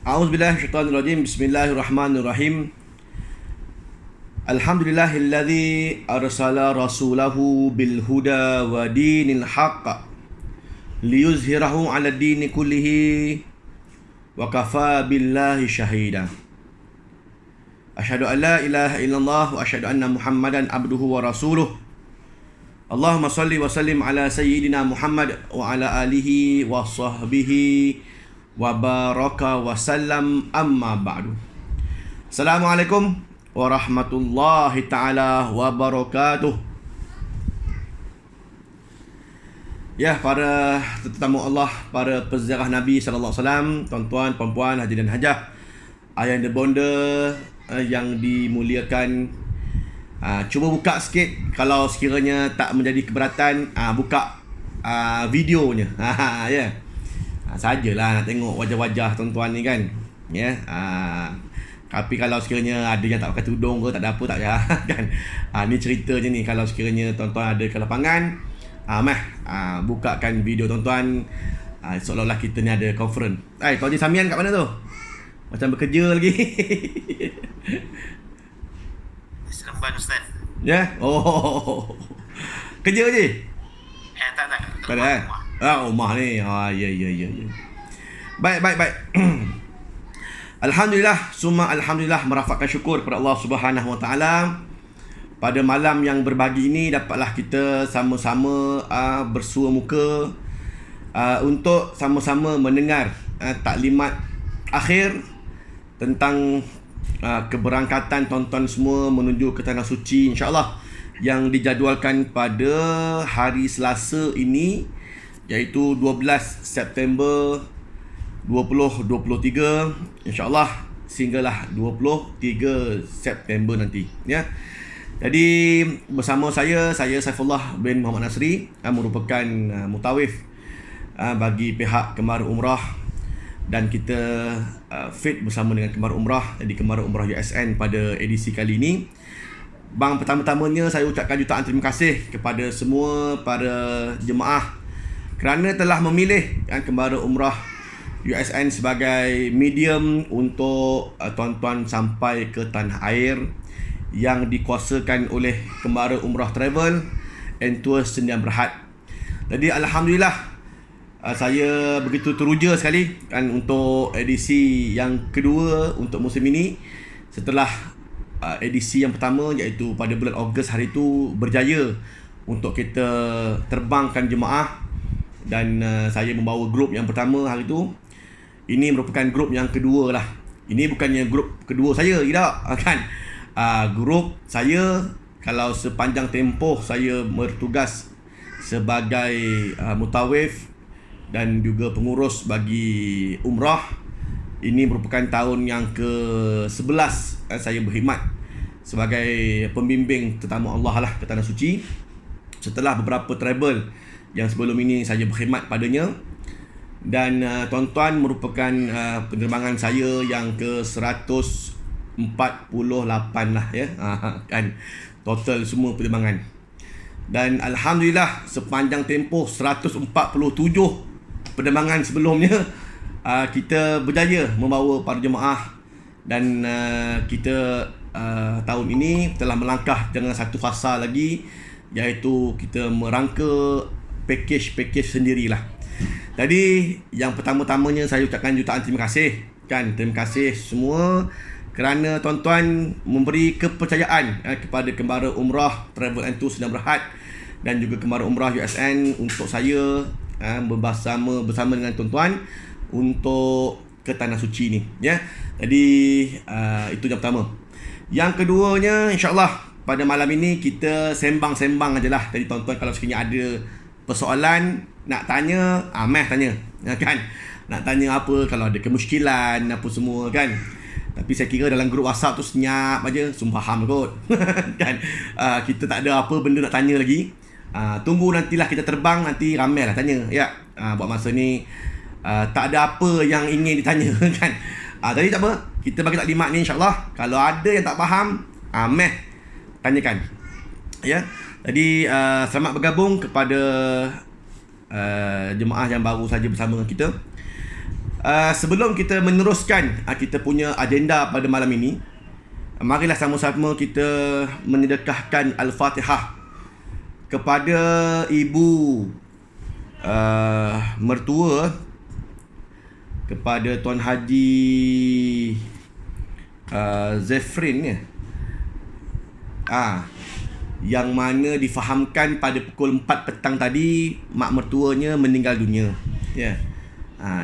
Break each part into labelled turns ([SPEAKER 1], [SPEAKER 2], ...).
[SPEAKER 1] A'udzubillahiminasyaitonirrajim. Bismillahirrahmanirrahim. Alhamdulillahilladzi arsala rasulahu bil huda wa dinil haqq liyuzhirahu 'ala ad-dini kullihi wa kafa billahi shahida. Asyhadu an la ilaha illallah wa asyhadu anna Muhammadan abduhu wa rasuluh. Allahumma salli wa sallim ala sayyidina Muhammad wa ala alihi wa sahbihi wa baraka wa sallam, amma ba'du. Assalamualaikum warahmatullahi ta'ala wabarakatuh. Ya, para tetamu Allah, para peziarah Nabi SAW, tuan-tuan, puan-puan, haji dan hajah, ayah dan bonda yang dimuliakan, cuba buka sikit. Kalau sekiranya tak menjadi keberatan, buka videonya. Ya, sajalah nak tengok wajah-wajah tuan-tuan ni kan. Ya, tapi kalau sekiranya ada yang tak pakai tudung ke, tak ada apa, tak payah kan. Ni cerita je ni. Kalau sekiranya tuan-tuan ada ke lapangan, bukakan video tuan-tuan, seolah-olah kita ni ada conference. Tuan Haji Samian kat mana tu? Macam bekerja lagi.
[SPEAKER 2] Seremban Ustaz.
[SPEAKER 1] Ya? Oh. Kerja je?
[SPEAKER 2] Tak
[SPEAKER 1] ada. Rumah ni. Ya. Baik. Alhamdulillah, summa alhamdulillah, merafakkan syukur kepada Allah Subhanahu Wa Taala. Pada malam yang berbagi ini, dapatlah kita sama-sama bersua muka untuk sama-sama mendengar taklimat akhir tentang keberangkatan tuan-tuan semua menuju ke Tanah Suci, insya-Allah, yang dijadualkan pada hari Selasa ini, iaitu 12 September 2023, insya-Allah, sehinggalah 23 September nanti, ya. Jadi bersama saya Saifullah bin Muhammad Nasri, merupakan mutawif bagi pihak Kemara Umrah, dan kita fit bersama dengan Kemara Umrah. Jadi Kemara Umrah USN pada edisi kali ini. Bang, pertama-tamanya saya ucapkan jutaan terima kasih kepada semua para jemaah kerana telah memilih Kemara Umrah USN sebagai medium untuk tuan-tuan sampai ke tanah air yang dikuasakan oleh Kemara Umrah Travel and Tours Sdn Bhd. Jadi alhamdulillah, saya begitu teruja sekali untuk edisi yang kedua untuk musim ini, setelah edisi yang pertama iaitu pada bulan Ogos hari itu berjaya untuk kita terbangkan jemaah, dan saya membawa grup yang pertama hari itu. Ini merupakan grup yang kedua lah. Ini bukannya grup kedua saya, tidak kan. Grup saya, kalau sepanjang tempoh saya bertugas sebagai mutawif dan juga pengurus bagi umrah, ini merupakan tahun yang ke-11 saya berkhidmat sebagai pembimbing tetamu Allah lah ke Tanah Suci, setelah beberapa travel yang sebelum ini saya berkhidmat padanya. Dan tuan-tuan, merupakan penerbangan saya yang ke-148 lah, ya, kan, total semua penerbangan. Dan alhamdulillah, sepanjang tempoh 147 penerbangan sebelumnya, kita berjaya membawa para jemaah, dan kita tahun ini telah melangkah dengan satu fasa lagi, iaitu kita merangka package sendirilah. Jadi yang pertama-tamanya saya ucapkan jutaan terima kasih kan. Terima kasih semua kerana tuan-tuan memberi kepercayaan kepada Kemara Umrah Travel and Tours Sdn Bhd dan juga Kemara Umrah USN untuk saya bersama dengan tuan-tuan untuk ke Tanah Suci ni, ya. Jadi itu yang pertama. Yang keduanya, insya-Allah pada malam ini kita sembang-sembang ajalah. Jadi tuan-tuan, kalau sekiranya ada persoalan nak tanya, tanya, kan. Nak tanya apa, kalau ada kemusykilan apa semua kan. Tapi saya kira dalam grup WhatsApp tu senyap aja, sumpah faham kot. Kan. Kita tak ada apa benda nak tanya lagi. Tunggu nantilah kita terbang, nanti ramai lah tanya, ya. Buat masa ni tak ada apa yang ingin ditanya kan. Tadi tak apa, kita bagi taklimat ni, insya-Allah. Kalau ada yang tak faham, tanyakan, ya. Jadi selamat bergabung kepada jemaah yang baru saja bersama kita. Sebelum kita meneruskan kita punya agenda pada malam ini, marilah sama-sama kita menyedekahkan Al-Fatihah kepada ibu mertua, kepada Tuan Haji Zefrin ya. Yang mana difahamkan pada pukul 4 petang tadi mak mertuanya meninggal dunia. Ya.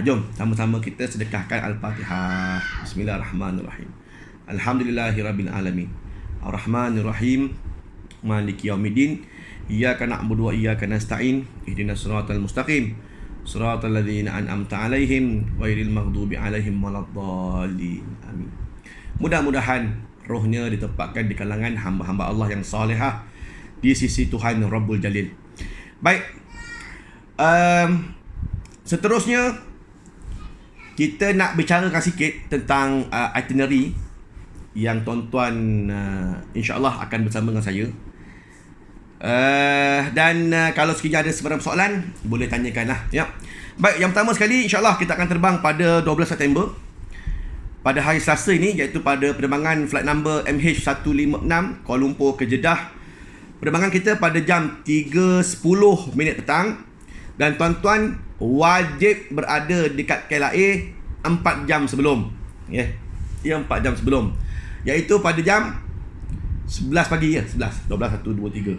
[SPEAKER 1] Jom sama-sama kita sedekahkan Al-Fatihah. Bismillahirrahmanirrahim. Alhamdulillahirabbil alamin. Arrahmanirrahim. Maliki yaumiddin. Iyyaka na'budu wa iyyaka nasta'in. Ihdinas siratal mustaqim. Siratal ladzina an'amta 'alaihim ghairil maghdubi 'alaihim waladdallin. Amin. Mudah-mudahan rohnya ditempatkan di kalangan hamba-hamba Allah yang salihah di sisi Tuhan Rabbul Jalil. Baik. Seterusnya kita nak bicarakan sikit tentang itinerary yang tuan-tuan insya-Allah akan bersama dengan saya. Kalau sekiranya ada sebarang soalan boleh tanyakanlah ya. Baik, yang pertama sekali insya-Allah kita akan terbang pada 12 September pada hari Selasa ini, iaitu pada penerbangan flight number MH156 Kuala Lumpur ke Jeddah. Penerbangan kita pada jam 3.10 petang dan tuan-tuan wajib berada dekat KLIA 4 jam sebelum. Ya. 4 jam sebelum. Iaitu pada jam 11 pagi ya, 11, 12, 1, 2, 3.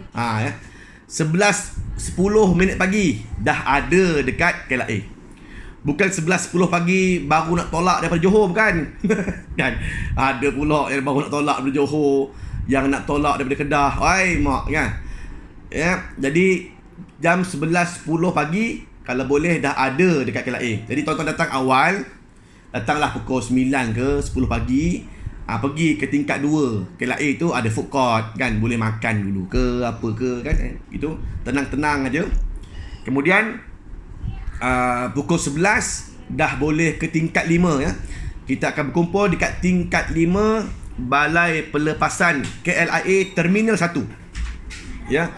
[SPEAKER 1] 11.10 pagi dah ada dekat KLIA. Bukan 11.10 pagi baru nak tolak daripada Johor, bukan. Kan? Ada pula yang baru nak tolak daripada Johor, yang nak tolak daripada Kedah. Oi, mak kan. Ya, jadi jam 11.10 pagi kalau boleh dah ada dekat KLIA. Jadi tuan-tuan datang awal. Datanglah pukul 9 ke 10 pagi. Pergi ke tingkat 2 KLIA tu ada food court kan, boleh makan dulu ke apa ke kan. Itu tenang-tenang aja. Kemudian pukul 11 dah boleh ke tingkat 5 ya. Kita akan berkumpul dekat tingkat 5 Balai Pelepasan KLIA Terminal 1. Ya.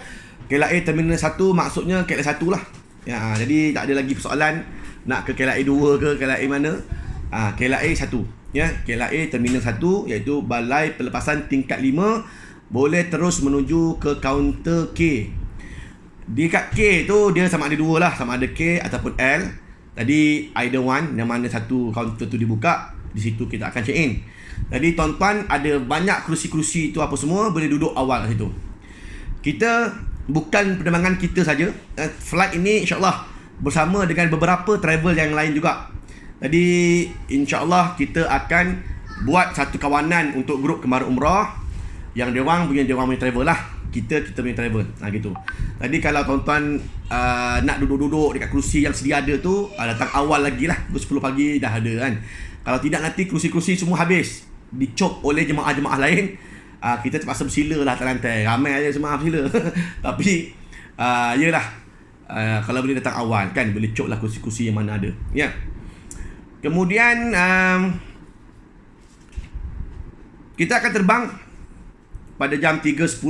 [SPEAKER 1] KLIA Terminal 1 maksudnya KLIA 1 lah. Ya, jadi tak ada lagi persoalan nak ke KLIA 2 ke KLIA mana. KLIA 1. Ya, KLIA Terminal 1 iaitu Balai Pelepasan tingkat 5, boleh terus menuju ke kaunter K. Dekat K tu dia sama ada dua lah, sama ada K ataupun L. Tadi either one, yang mana satu kaunter tu dibuka, di situ kita akan check in. Jadi tuan-tuan ada banyak kerusi-kerusi tu apa semua, boleh duduk awal kat situ. Kita bukan penerbangan kita saja. Flight ini insya-Allah bersama dengan beberapa travel yang lain juga. Jadi insya-Allah kita akan buat satu kawanan untuk grup Kemara Umrah yang dia orang punya travel lah. Kita punya travel. Gitu. Tadi kalau tuan-tuan nak duduk-duduk dekat kerusi yang sedia ada tu, datang awal lagi lah. Pukul 10 pagi dah ada kan. Kalau tidak nanti kerusi-kerusi semua habis, dicop oleh jemaah-jemaah lain. Kita terpaksa bersila lah atas lantai. Ramai aja jemaah bersila. Tapi yelah, kalau boleh datang awal kan, boleh cop lah kerusi-kerusi yang mana ada. Ya. Kemudian kita akan terbang pada jam 3.10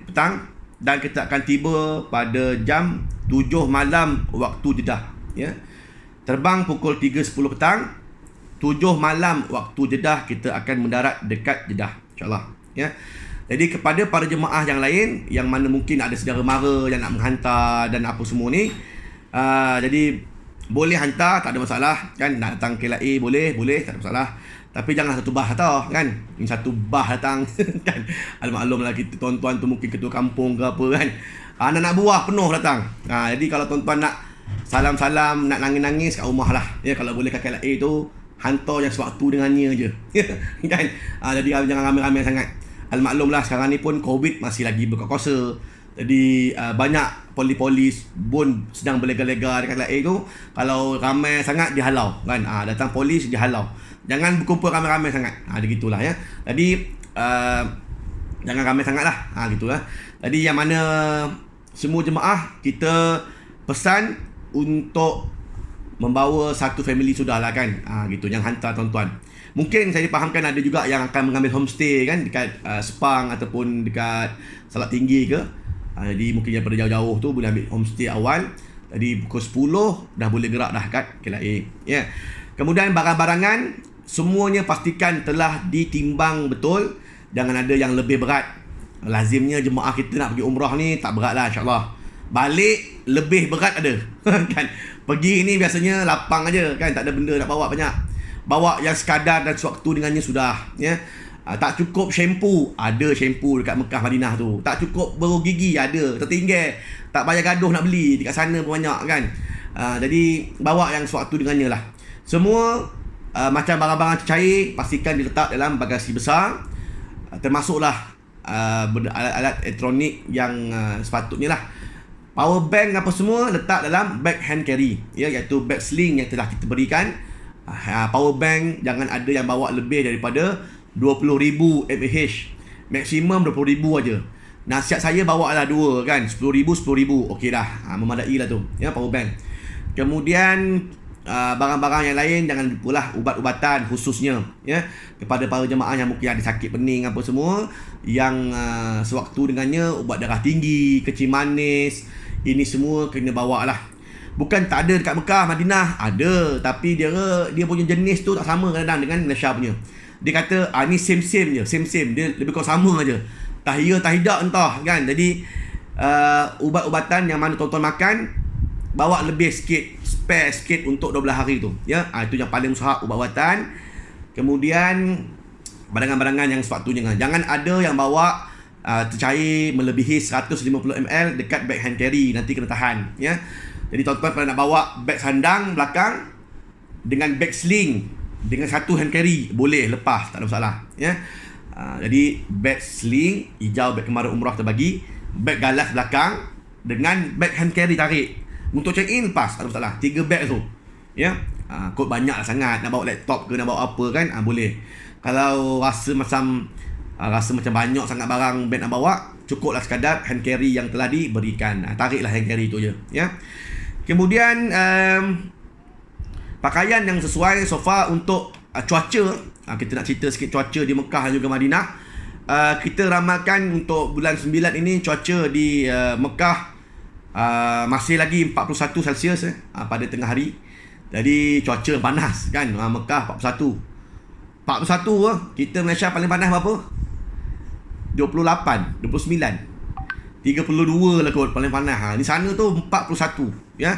[SPEAKER 1] petang dan kita akan tiba pada jam 7 malam waktu Jeddah. Ya. Terbang pukul 3.10 petang, 7 malam waktu Jeddah kita akan mendarat dekat Jeddah, insya-Allah. Ya. Jadi kepada para jemaah yang lain yang mana mungkin ada saudara mara yang nak menghantar dan apa semua ni, jadi boleh hantar, tak ada masalah kan. Nak datang KLIA boleh, tak ada masalah. Tapi jangan satu bah datang kan. Ini satu bah datang kan. Maklumlah kita tuan-tuan tu mungkin ketua kampung ke apa kan. Anak-anak buah penuh datang. Jadi kalau tuan-tuan nak salam-salam, nak nangis-nangis kat rumah lah. Ya, kalau boleh kat KLIA tu hantar yang sewaktu dengannya je. Kan. Jadi jangan ramai-ramai sangat. Maklumlah sekarang ni pun COVID masih lagi berkuasa. Jadi banyak polis pun sedang berlega-lega dekat KLIA tu. Kalau ramai sangat dihalau kan. Datang polis dihalau. Jangan berkumpul ramai-ramai sangat. Begitulah ya. Jadi jangan ramai sangat lah. Gitulah. Jadi yang mana semua jemaah kita pesan untuk membawa satu family sudah lah kan. Gitu. Jangan hantar tuan-tuan. Mungkin saya fahamkan ada juga yang akan mengambil homestay kan dekat Sepang ataupun dekat Salak Tinggi ke. Jadi mungkin yang pada jauh-jauh tu boleh ambil homestay awal. Jadi pukul 10 dah boleh gerak dah kat KLIA. Ya. Kemudian barang-barangan semuanya pastikan telah ditimbang betul. Jangan ada yang lebih berat. Lazimnya jemaah kita nak pergi umrah ni tak berat lah, insyaAllah. Balik lebih berat ada. Kan? Pergi ni biasanya lapang aja kan, tak ada benda nak bawa banyak. Bawa yang sekadar dan sewaktu dengannya sudah, ya. Tak cukup shampoo, ada shampoo dekat Mekah Madinah tu. Tak cukup berus gigi, ada, tertinggal. Tak payah gaduh nak beli, dekat sana pun banyak kan. Jadi bawa yang sewaktu dengannya lah. Semua macam barang-barang cair pastikan diletak dalam bagasi besar, termasuklah alat-alat elektronik yang sepatutnya lah. Power bank apa semua letak dalam bag hand carry, ya, iaitu bag sling yang telah kita berikan. Power bank jangan ada yang bawa lebih daripada 20,000 mAh. Maksimum 20,000 aja. Nasihat saya bawa lah 2 kan, 10,000 10,000 okey dah. Memadai lah tu, ya, power bank. Kemudian barang-barang yang lain jangan lupalah ubat-ubatan khususnya, ya, kepada para jemaah yang mungkin ada sakit pening apa semua, yang sewaktu dengannya ubat darah tinggi, kencing manis, ini semua kena bawa lah. Bukan tak ada dekat Mekah, Madinah ada, tapi dia punya jenis tu tak sama kadang-kadang dengan Malaysia punya. Dia kata ni same-same je, same-same, dia lebih kurang sama aja. Tahiyah tahidak entah kan. Jadi ubat-ubatan yang mana tuan-tuan makan, bawa lebih sikit, spare sikit untuk 12 hari tu, ya. Itu yang paling mustahak, ubat-ubatan. Kemudian barangan-barangan yang sepatutnya, jangan ada yang bawa tercair melebihi 150 ml dekat bag hand carry, nanti kena tahan, ya. Jadi tuan-tuan kalau nak bawa beg sandang belakang dengan beg sling dengan satu hand carry, boleh lepas, tak ada masalah, ya. Jadi beg sling hijau, beg kemarin umrah terbagi, beg galas belakang dengan beg hand carry tarik. Untuk check in lepas, tak ada masalah. 3 beg tu, ya. Kot banyak lah sangat, nak bawa laptop ke nak bawa apa kan, boleh. Kalau rasa macam banyak sangat barang beg nak bawa, cukuplah sekadar hand carry yang telah diberikan. Tariklah hand carry tu je, ya. Kemudian pakaian yang sesuai so far untuk cuaca. Kita nak cerita sikit cuaca di Mekah dan juga Madinah. Kita ramalkan untuk bulan 9 ini cuaca di Mekah masih lagi 41 Celsius pada tengah hari. Jadi cuaca panas kan. Mekah 41. Kita Malaysia paling panas berapa? 28, 29. 32 lah kot paling panas. Di sana tu 41, ya.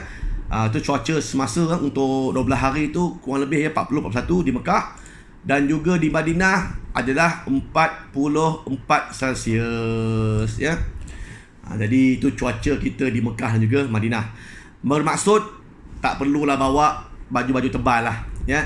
[SPEAKER 1] Tu cuaca semasa untuk 12 hari tu kurang lebih, ya, 40 41 di Mekah, dan juga di Madinah adalah 44 Celsius, ya. Jadi itu cuaca kita di Mekah dan juga Madinah. Bermaksud tak perlulah bawa baju-baju tebal lah, ya.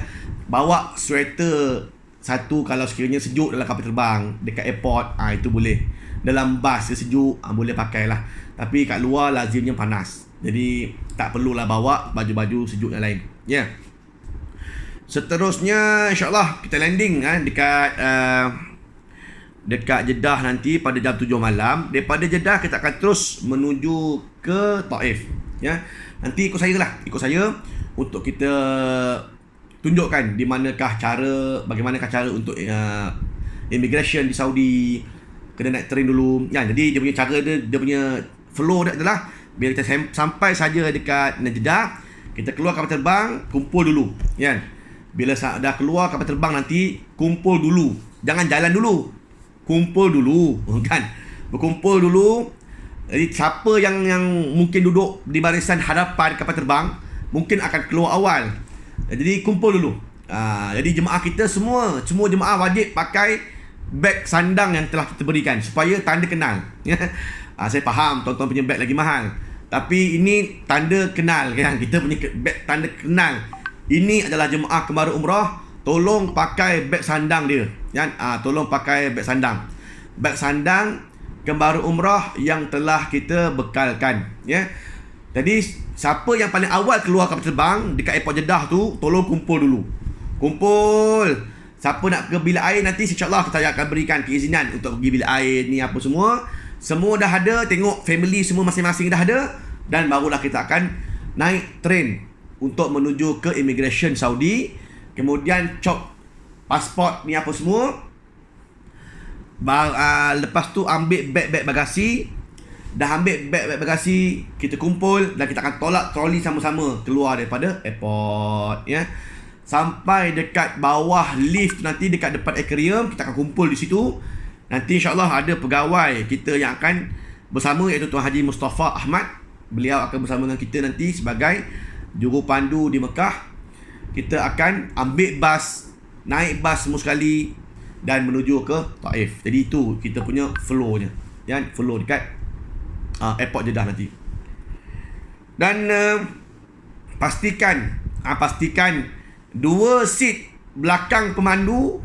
[SPEAKER 1] Bawa sweater satu kalau sekiranya sejuk dalam kapal terbang, dekat airport, itu boleh. Dalam bas dia sejuk, boleh pakai lah. Tapi kat luar lazimnya panas. Jadi tak perlulah bawa baju-baju sejuk yang lain, ya. Seterusnya insyaAllah kita landing dekat Jeddah nanti pada jam 7 malam. Daripada Jeddah kita akan terus menuju ke Taif, ya. Nanti ikut saya untuk kita tunjukkan bagaimanakah cara untuk immigration di Saudi. Kena naik train dulu, ya. Jadi dia punya cara dia punya flow dia adalah bila kita sampai saja dekat Jeddah, kita keluar kapal terbang, kumpul dulu, ya. Bila dah keluar kapal terbang nanti kumpul dulu. Jangan jalan dulu. Kumpul dulu, kan. Berkumpul dulu. Jadi siapa yang mungkin duduk di barisan hadapan kapal terbang mungkin akan keluar awal. Jadi kumpul dulu. Jadi jemaah kita semua jemaah wajib pakai beg sandang yang telah kita berikan supaya tanda kenal, ya. Saya faham tuan-tuan punya beg lagi mahal, tapi ini tanda kenal, kan. Kita punya beg tanda kenal. Ini adalah jemaah kemarin umrah, tolong pakai beg sandang dia, kan. Tolong pakai beg sandang. Beg sandang kemarin umrah yang telah kita bekalkan, ya. Jadi siapa yang paling awal keluar kapal terbang dekat airport Jeddah tu, tolong kumpul dulu. Kumpul. Siapa nak ke bilik air nanti, insyaAllah kita akan berikan keizinan untuk pergi bilik air ni apa semua. Semua dah ada, tengok family semua masing-masing dah ada, dan barulah kita akan naik train untuk menuju ke immigration Saudi. Kemudian cop pasport ni apa semua. Lepas tu ambil beg-beg bagasi. Dah ambil beg-beg bagasi, kita kumpul dan kita akan tolak troli sama-sama keluar daripada airport, ya. sampai dekat bawah lift nanti dekat depan aquarium. Kita akan kumpul di situ. Nanti insyaAllah ada pegawai kita yang akan bersama, iaitu Tuan Haji Mustafa Ahmad. Beliau akan bersama dengan kita nanti sebagai jurupandu di Mekah. Kita akan ambil bas, naik bas semua sekali dan menuju ke Taif. Jadi itu kita punya flow-nya, ya, flow dekat airport Jeddah nanti. Dan pastikan 2 seat belakang pemandu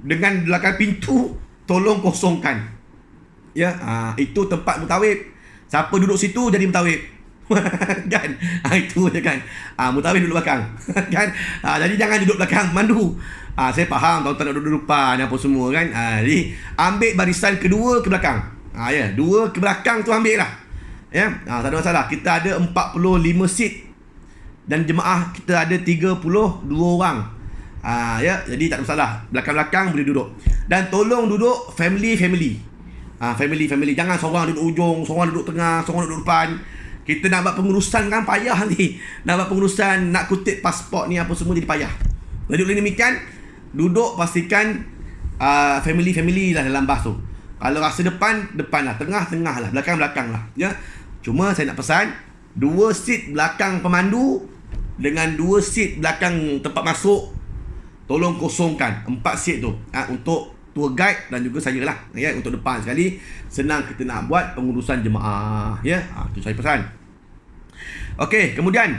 [SPEAKER 1] dengan belakang pintu tolong kosongkan. Ya, itu tempat mutawif. Siapa duduk situ jadi mutawif. Kan? Itu je kan. Mutawif duduk belakang. Kan? Jadi jangan duduk belakang pemandu. Saya faham tuan-tuan nak duduk depan apa semua kan. Jadi ambil barisan kedua ke belakang. Ya, 2 ke belakang tu ambil lah. Ya, tak ada masalah. Kita ada 45 seat dan jemaah kita ada 32 orang. Ya, jadi tak ada masalah. Belakang-belakang boleh duduk. Dan tolong duduk family. Family. Jangan seorang duduk ujung, seorang duduk tengah, seorang duduk depan. Kita nak buat pengurusan kan payah ni. Nak buat pengurusan, nak kutip pasport ni apa semua jadi payah. Jadi oleh demikian, duduk pastikan family lah dalam bas tu. Kalau rasa depan lah, tengah lah, belakang lah. Ya. Cuma saya nak pesan 2 seat belakang pemandu dengan 2 seat belakang tempat masuk tolong kosongkan 4 seat tu untuk tour guide dan juga saya lah, ya, untuk depan sekali. Senang kita nak buat pengurusan jemaah, ya. Itu saya pesan. Okey, kemudian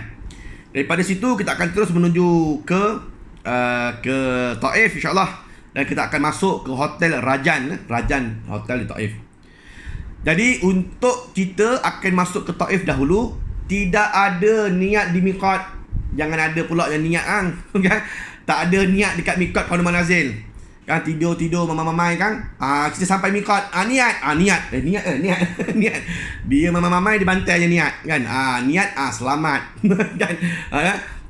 [SPEAKER 1] daripada situ kita akan terus menuju ke Taif insya-Allah, dan kita akan masuk ke hotel Rajan hotel di Taif. Jadi untuk kita akan masuk ke Taif dahulu, tidak ada niat di miqat. Jangan ada pula yang niat kan. Tak ada niat dekat miqat Qarnul Manazil. Kan tidur mamai kan. Kita sampai miqat. Niat. Niat. Dia mamai dibantai je niat kan. Niat selamat. Kan.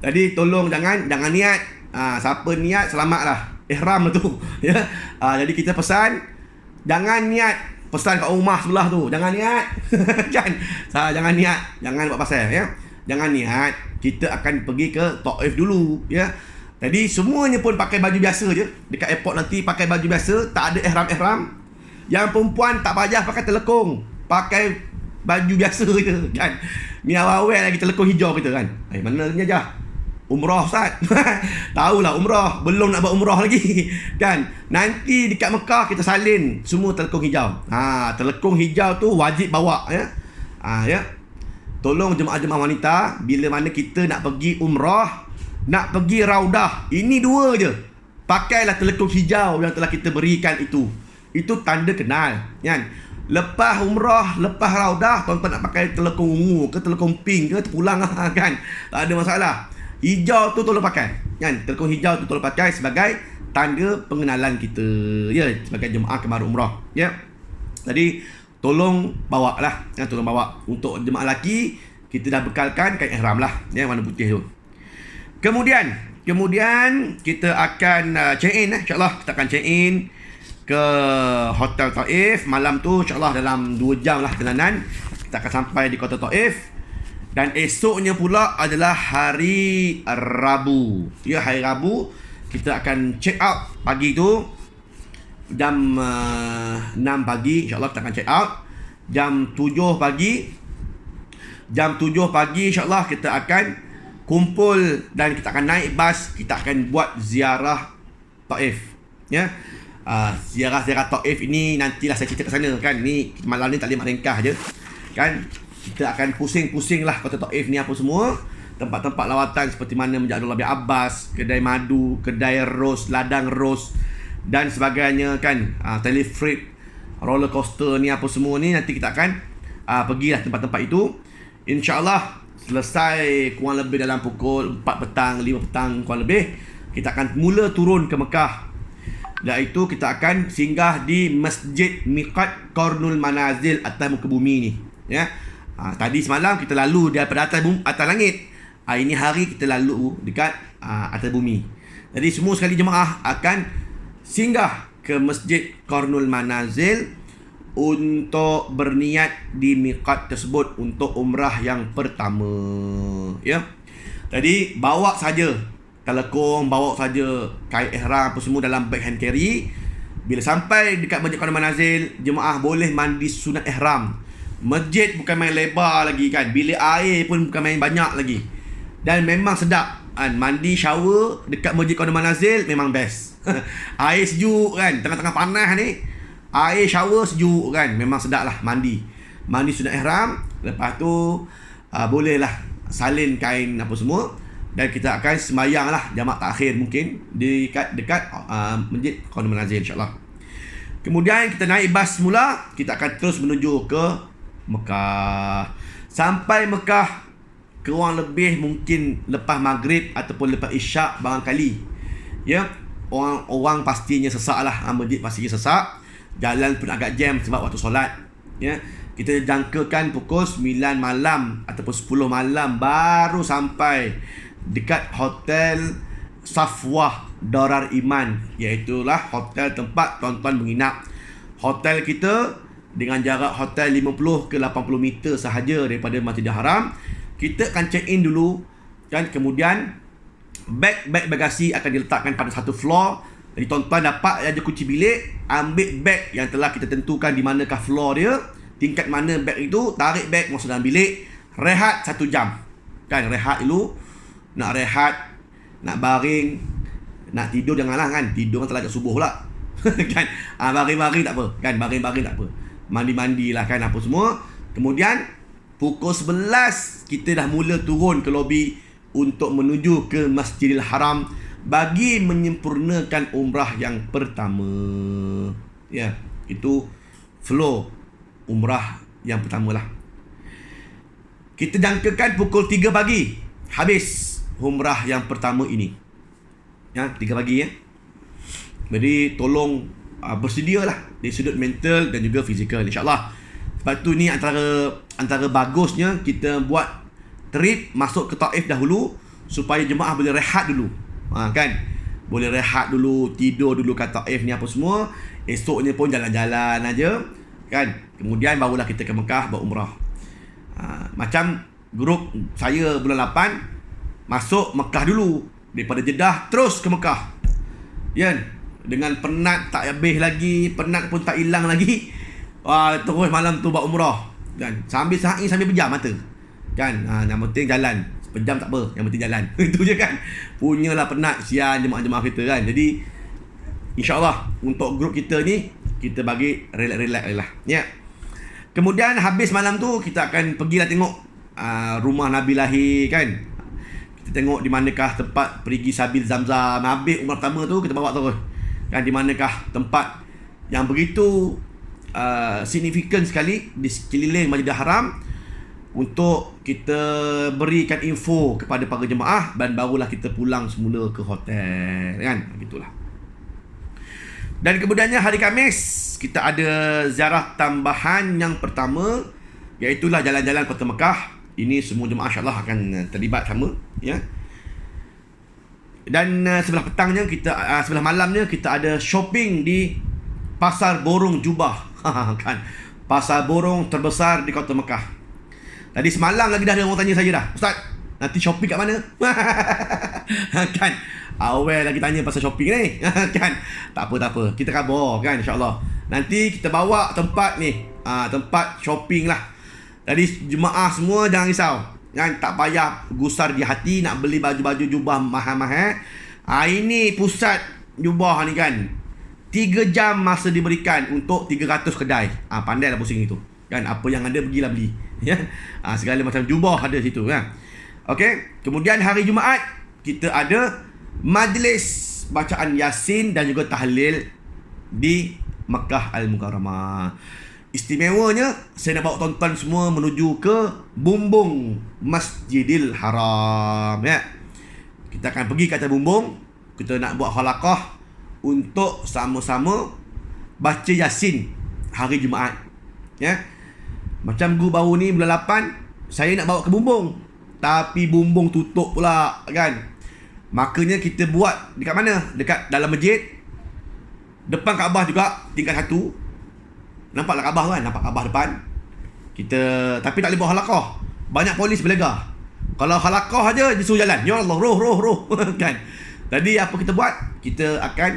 [SPEAKER 1] Jadi tolong jangan niat. Siapa niat selamatlah. Ihram tu. Ya. Jadi kita pesan jangan niat. Pesan kat rumah sebelah tu, jangan niat. Kan? Jangan niat, jangan buat pasal, ya. Jangan niat. Kita akan pergi ke Taif dulu, ya. Jadi semuanya pun pakai baju biasa je. Dekat airport nanti pakai baju biasa, tak ada ihram. Yang perempuan tak payah pakai telekung, pakai baju biasa je, kan. Ni awal-awal lagi telekung hijau kita kan. Mananya je. Umrah Ustaz. Tahulah umrah, belum nak buat umrah lagi. Kan? Nanti dekat Mekah kita salin semua telekung hijau. Telekung hijau tu wajib bawa, ya. Ya. Tolong jemaah-jemaah wanita, bila mana kita nak pergi umrah, nak pergi raudah, ini 2 je. Pakailah telekung hijau yang telah kita berikan itu. Itu tanda kenal, kan? Lepas umrah, lepas raudah, tuan-tuan nak pakai telekung ungu ke telekung pink ke, terpulang lah, kan? Tak ada masalah. Hijau tu tolong pakai, kan? Telekung hijau tu tolong pakai sebagai tanda pengenalan kita, ya, sebagai jemaah kemarin umrah, ya. Jadi tolong bawa lah, ya, tolong bawa. Untuk jemaah lelaki kita dah bekalkan kain ihram lah, ya, warna putih tu. Kemudian kita akan check in, insyaAllah kita akan check in ke Hotel Taif. Malam tu insyaAllah dalam 2 jam lah perjalanan kita akan sampai di kota Taif. Dan esoknya pula adalah hari Rabu. Ya, hari Rabu kita akan check out pagi tu jam 6 pagi, insyaAllah kita akan check out. Jam 7 pagi insyaAllah kita akan kumpul dan kita akan naik bas. Kita akan buat ziarah Taif, ya. Ziarah Taif ini nantilah saya cerita ke sana, kan. Ni malam ni tak boleh ringkas je, kan. Kita akan pusing-pusing lah kota Taif ni apa semua. Tempat-tempat lawatan seperti mana Masjid Abdullah bin Abbas, kedai madu, kedai ros, ladang ros dan sebagainya, kan. Telefrik, roller coaster ni apa semua ni nanti kita akan pergilah tempat-tempat itu. InsyaAllah selesai kurang lebih dalam pukul 4 petang, 5 petang kurang lebih, kita akan mula turun ke Mekah. Iaitu kita akan singgah di Masjid Miqat Qarnul Manazil atas muka bumi ni, ya. Tadi semalam kita lalu daripada atas langit. Ini hari kita lalu dekat atas bumi. Jadi semua sekali jemaah akan singgah ke Masjid Qarnul Manazil untuk berniat di miqat tersebut untuk umrah yang pertama, ya. Jadi bawa saja telekung, bawa saja kain ihram apa semua dalam bag hand carry. Bila sampai dekat Masjid Qadar Manazil, jemaah boleh mandi sunat ihram. Masjid bukan main lebar lagi kan, bilik air pun bukan main banyak lagi. Dan memang sedap kan, mandi shower dekat Masjid Qadar Manazil memang best. Air sejuk kan, tengah-tengah panas ni, air shower sejuk kan, memang sedap lah mandi sunat ihram. Lepas tu bolehlah salin kain apa semua, dan kita akan sembahyang lah jamak takhir mungkin dekat Masjid Qadar Manazil insyaAllah. Kemudian kita naik bas semula, kita akan terus menuju ke Mekah. Sampai Mekah kurang lebih mungkin lepas maghrib ataupun lepas isyak barangkali. Ya, orang pastinya sesak lah, masjid pastinya sesak. Jalan pun agak jam sebab waktu solat. Ya, kita jangkakan pukul 9 malam ataupun 10 malam baru sampai dekat hotel Safwah Darar Iman, iaitulah hotel tempat tuan-tuan menginap. Hotel kita dengan jarak hotel 50 ke 80 meter sahaja daripada Masjidil Haram. Kita akan check in dulu kan, kemudian beg bagasi akan diletakkan pada satu floor. Jadi tuan-tuan dapat aja kunci bilik, ambil beg yang telah kita tentukan di manakah floor dia, tingkat mana beg itu, tarik beg masuk dalam bilik, rehat 1 jam. Kan, rehat dulu. Nak rehat, nak baring, nak tidur janganlah kan, tidur kan terlajak subuh pula. Kan, baring-baring tak apa kan, baring-baring tak apa, mandi-mandi lah kan apa semua. Kemudian pukul 11 kita dah mula turun ke lobi untuk menuju ke Masjidil Haram bagi menyempurnakan umrah yang pertama. Ya, itu flow umrah yang pertama lah. Kita jangkakan pukul 3 pagi habis umrah yang pertama ini. Ya, 3 pagi ya. Jadi tolong bersedialah dari sudut mental dan juga fizikal insya-Allah. Sebab tu ni antara bagusnya kita buat trip masuk ke Taif dahulu supaya jemaah boleh rehat dulu. Kan? Boleh rehat dulu, tidur dulu kat Taif ni apa semua. Esoknya pun jalan-jalan aja kan. Kemudian barulah kita ke Mekah buat umrah. Macam grup saya bulan 8 masuk Mekah dulu, daripada Jeddah terus ke Mekah. Ya, dengan penat tak habis lagi, penat pun tak hilang lagi. Terus malam tu buat umrah. Dan sambil sa'i sambil pejam mata. Kan, yang penting jalan. Pejam tak apa, yang penting jalan. Itu je kan. Punyalah penat sian jemaah-jemaah kita kan. Jadi insya-Allah untuk grup kita ni kita bagi relax-relax lah. Ya. Kemudian habis malam tu kita akan pergilah tengok rumah Nabi lahir kan. Kita tengok di manakah tempat perigi Sabil Zamzam. Habis umrah pertama tu kita bawa terus kan, di manakah tempat yang begitu signifikan sekali di sekeliling Masjidil Haram untuk kita berikan info kepada para jemaah, dan barulah kita pulang semula ke hotel kan, begitulah. Dan kemudiannya hari Khamis kita ada ziarah tambahan yang pertama, iaitulah jalan-jalan Kota Mekah. Ini semua jemaah insya-Allah akan terlibat sama ya. Dan sebelah petangnya kita sebelah malamnya kita ada shopping di Pasar Borong Jubah. Kan, pasar borong terbesar di Kota Mekah. Tadi semalam lagi dah ada orang tanya saya dah, "Ustaz, nanti shopping kat mana?" Kan, awal lagi tanya pasal shopping ni. Kan, tak apa. Kita khabar kan insya-Allah. Nanti kita bawa tempat ni, tempat shopping lah. Jadi jemaah semua jangan risau. Kan, tak payah gusar di hati nak beli baju-baju jubah mahal-mahal. Ini pusat jubah ni kan. 3 jam masa diberikan untuk 300 kedai. Pandailah pusing itu. Kan, apa yang ada pergilah beli. Ya. Segala macam jubah ada situ kan. Okey, kemudian hari Jumaat kita ada majlis bacaan Yasin dan juga tahlil di Makkah Al-Mukarramah. Istimewanya saya nak bawa tuan-tuan semua menuju ke bumbung Masjidil Haram ya. Kita akan pergi ke atas bumbung, kita nak buat halaqah untuk sama-sama baca Yasin hari Jumaat ya. Macam guru baru ni bulan 8 saya nak bawa ke bumbung, tapi bumbung tutup pula kan. Makanya kita buat dekat mana? Dekat dalam masjid, depan Kaabah juga, tingkat 1. Nampaklah Kaabah kan, nampak Kaabah depan. Kita tapi tak boleh buat halaqah. Banyak polis berlega. Kalau halaqah aja disuruh jalan. Ya Allah, roh kan. Jadi apa kita buat? Kita akan